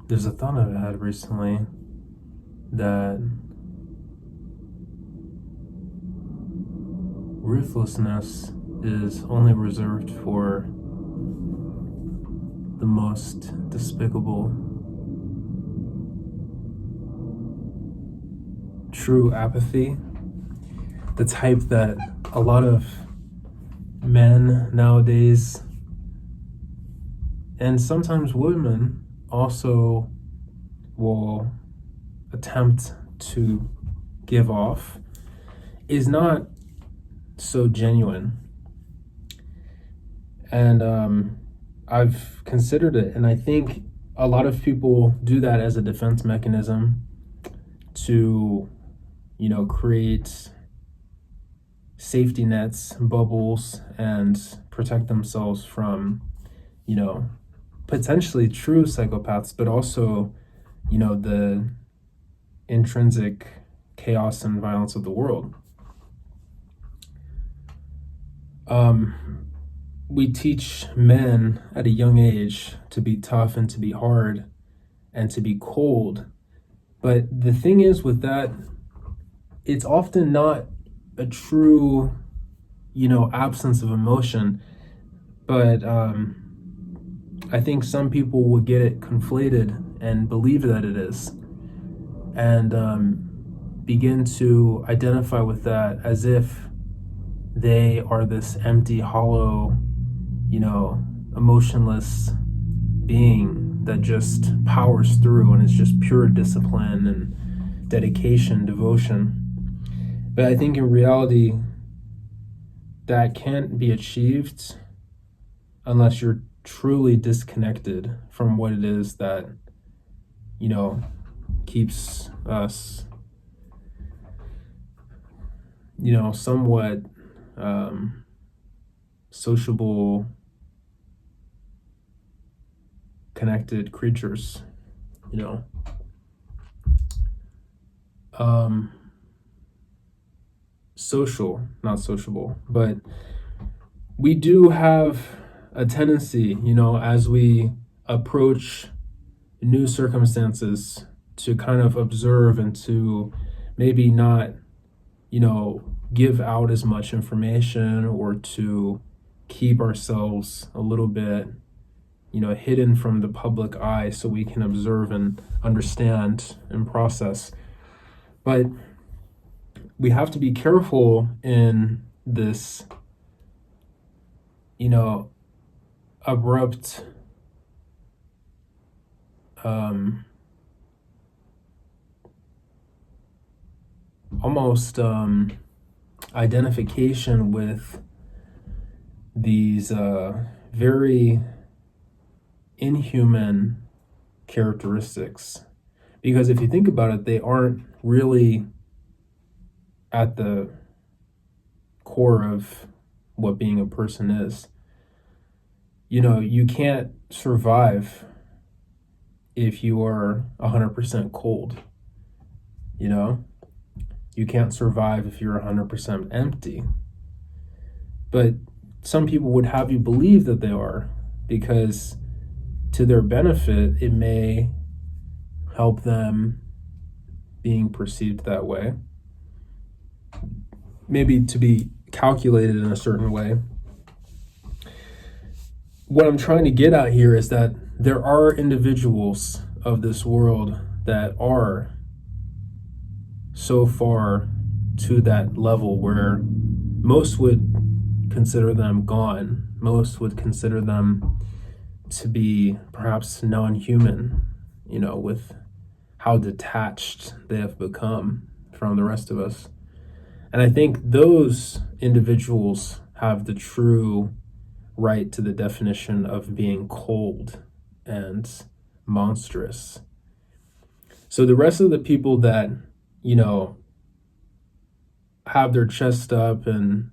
There's a thought I've had recently that ruthlessness is only reserved for the most despicable. True apathy, the type that a lot of men nowadays, and sometimes women, also will attempt to give off, is not so genuine. And I've considered it, and I think a lot of people do that as a defense mechanism to, create safety nets, bubbles, and protect themselves from, you know, potentially true psychopaths, but also, the intrinsic chaos and violence of the world. We teach men at a young age to be tough and to be hard and to be cold. But the thing is with that, it's often not a true, absence of emotion. But I think some people will get it conflated and believe that it is, and begin to identify with that as if they are this empty, hollow, emotionless being that just powers through and it's just pure discipline and dedication, devotion. But I think in reality, that can't be achieved unless you're truly disconnected from what it is that, keeps us, somewhat sociable, connected creatures, you know. Social, not sociable, but we do have a tendency, as we approach new circumstances to kind of observe and to maybe not, give out as much information or to keep ourselves a little bit, hidden from the public eye so we can observe and understand and process. But we have to be careful in this, abrupt almost identification with these very inhuman characteristics. Because if you think about it, they aren't really at the core of what being a person is. You can't survive if you are 100% cold. You can't survive if you're 100% empty. But some people would have you believe that they are, because to their benefit, it may help them being perceived that way. Maybe to be calculated in a certain way. What I'm trying to get at here is that there are individuals of this world that are so far to that level where most would consider them gone. Most would consider them to be perhaps non-human, with how detached they have become from the rest of us. And I think those individuals have the true right to the definition of being cold and monstrous. So the rest of the people that, have their chest up and,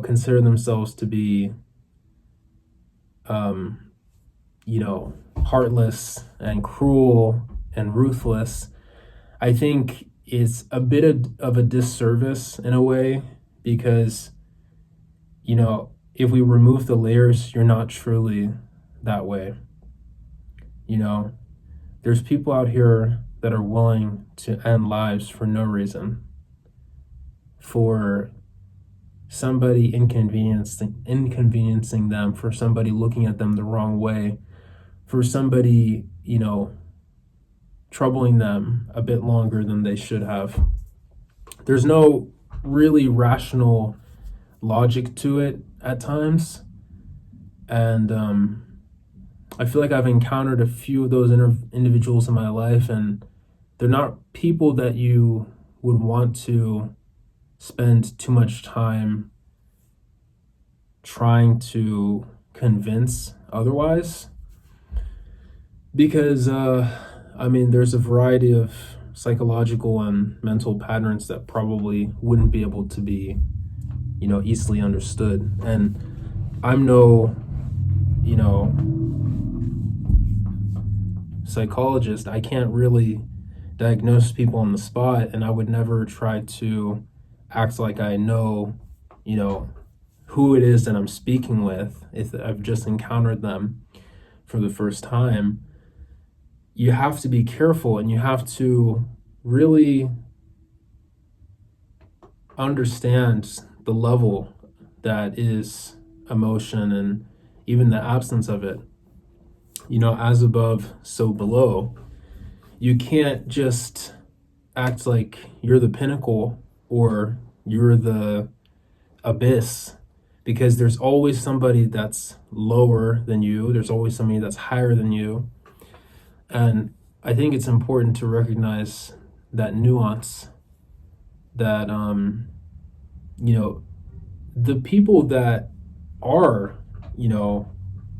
consider themselves to be, heartless and cruel and ruthless, I think it's a bit of a disservice in a way, because, if we remove the layers, you're not truly that way. There's people out here that are willing to end lives for no reason, for somebody inconveniencing them, for somebody looking at them the wrong way, for somebody, troubling them a bit longer than they should have. There's no really rational logic to it at times. And I feel like I've encountered a few of those individuals in my life, and they're not people that you would want to spend too much time trying to convince otherwise. Because, there's a variety of psychological and mental patterns that probably wouldn't be able to be, easily understood. And I'm no, psychologist. I can't really diagnose people on the spot, and I would never try to act like I know, who it is that I'm speaking with if I've just encountered them for the first time. You have to be careful, and you have to really understand the level that is emotion and even the absence of it. As above, so below. You can't just act like you're the pinnacle or you're the abyss, because there's always somebody that's lower than you. There's always somebody that's higher than you. And I think it's important to recognize that nuance, that, the people that are,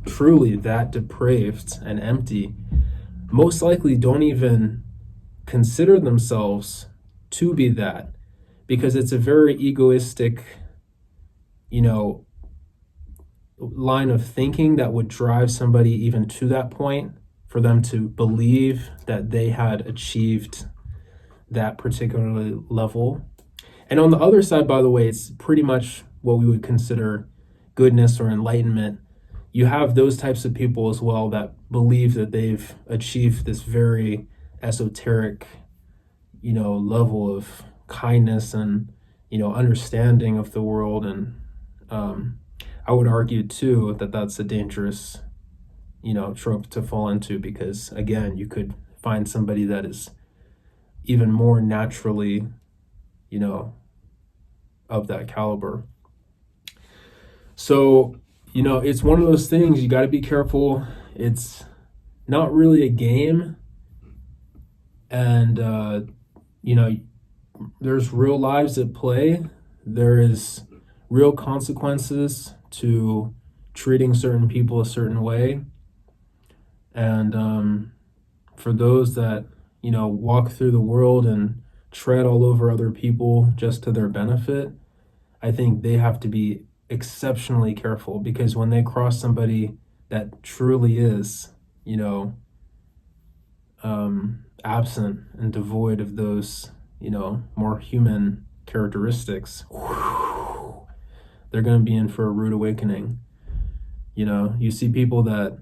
truly that depraved and empty, most likely don't even consider themselves to be that, because it's a very egoistic, line of thinking that would drive somebody even to that point, for them to believe that they had achieved that particular level. And on the other side, by the way, it's pretty much what we would consider goodness or enlightenment. You have those types of people as well that believe that they've achieved this very esoteric, level of kindness and, understanding of the world. And I would argue too that that's a dangerous, trope to fall into, because again, you could find somebody that is even more naturally, of that caliber. So, it's one of those things, you got to be careful. It's not really a game. And, there's real lives at play. There is real consequences to treating certain people a certain way. And for those that, walk through the world and tread all over other people just to their benefit, I think they have to be exceptionally careful, because when they cross somebody that truly is, absent and devoid of those, more human characteristics, they're going to be in for a rude awakening. You see people that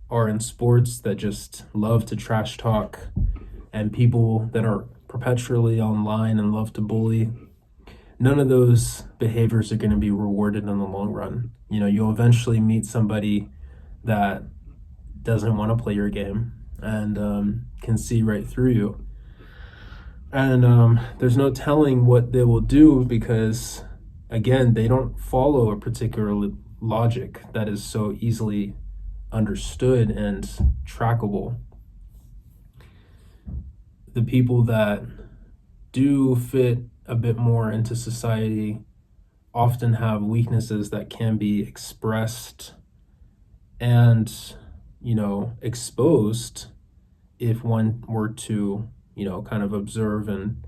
are in sports that just love to trash talk, and people that are perpetually online and love to bully. None of those behaviors are going to be rewarded in the long run. You'll eventually meet somebody that doesn't want to play your game and can see right through you. And there's no telling what they will do, because, again, they don't follow a particular logic that is so easily understood and trackable. The people that do fit a bit more into society often have weaknesses that can be expressed and, exposed if one were to, kind of observe and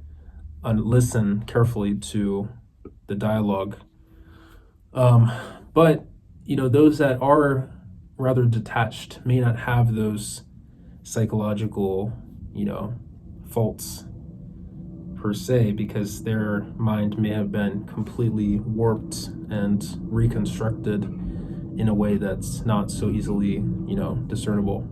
listen carefully to the dialogue. But, those that are rather detached may not have those psychological, faults per se, because their mind may have been completely warped and reconstructed in a way that's not so easily, discernible.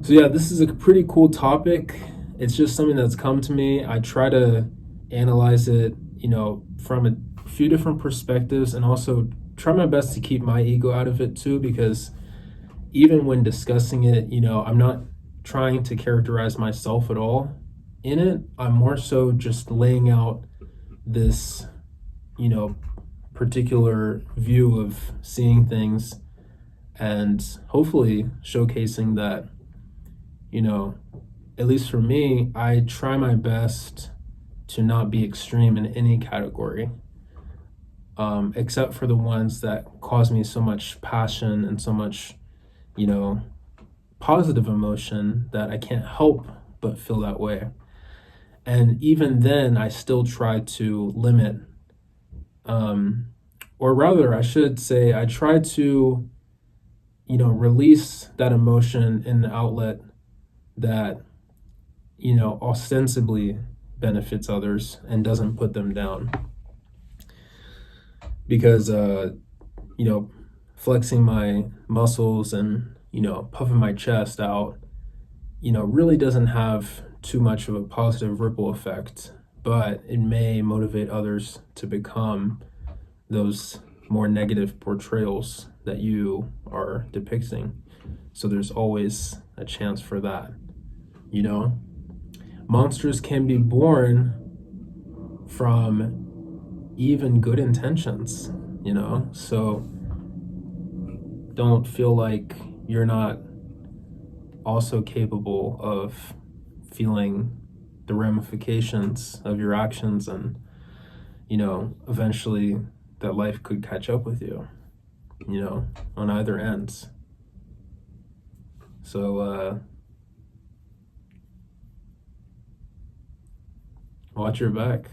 So yeah, this is a pretty cool topic. It's just something that's come to me. I try to analyze it, from a few different perspectives, and also try my best to keep my ego out of it too, because even when discussing it, I'm not trying to characterize myself at all in it. I'm more so just laying out this, you know, particular view of seeing things, and hopefully showcasing that, you know, at least for me, I try my best to not be extreme in any category, except for the ones that cause me so much passion and so much, you know, positive emotion that I can't help but feel that way. And even then, I still try to limit, um, or rather, I should say, I try to, release that emotion in the outlet that, ostensibly benefits others and doesn't put them down. Because, you know, flexing my muscles and, puffing my chest out, really doesn't have too much of a positive ripple effect, but it may motivate others to become those more negative portrayals that you are depicting. So there's always a chance for that, you know? Monsters can be born from even good intentions, So don't feel like you're not also capable of feeling the ramifications of your actions, and eventually that life could catch up with you, on either ends. So watch your back.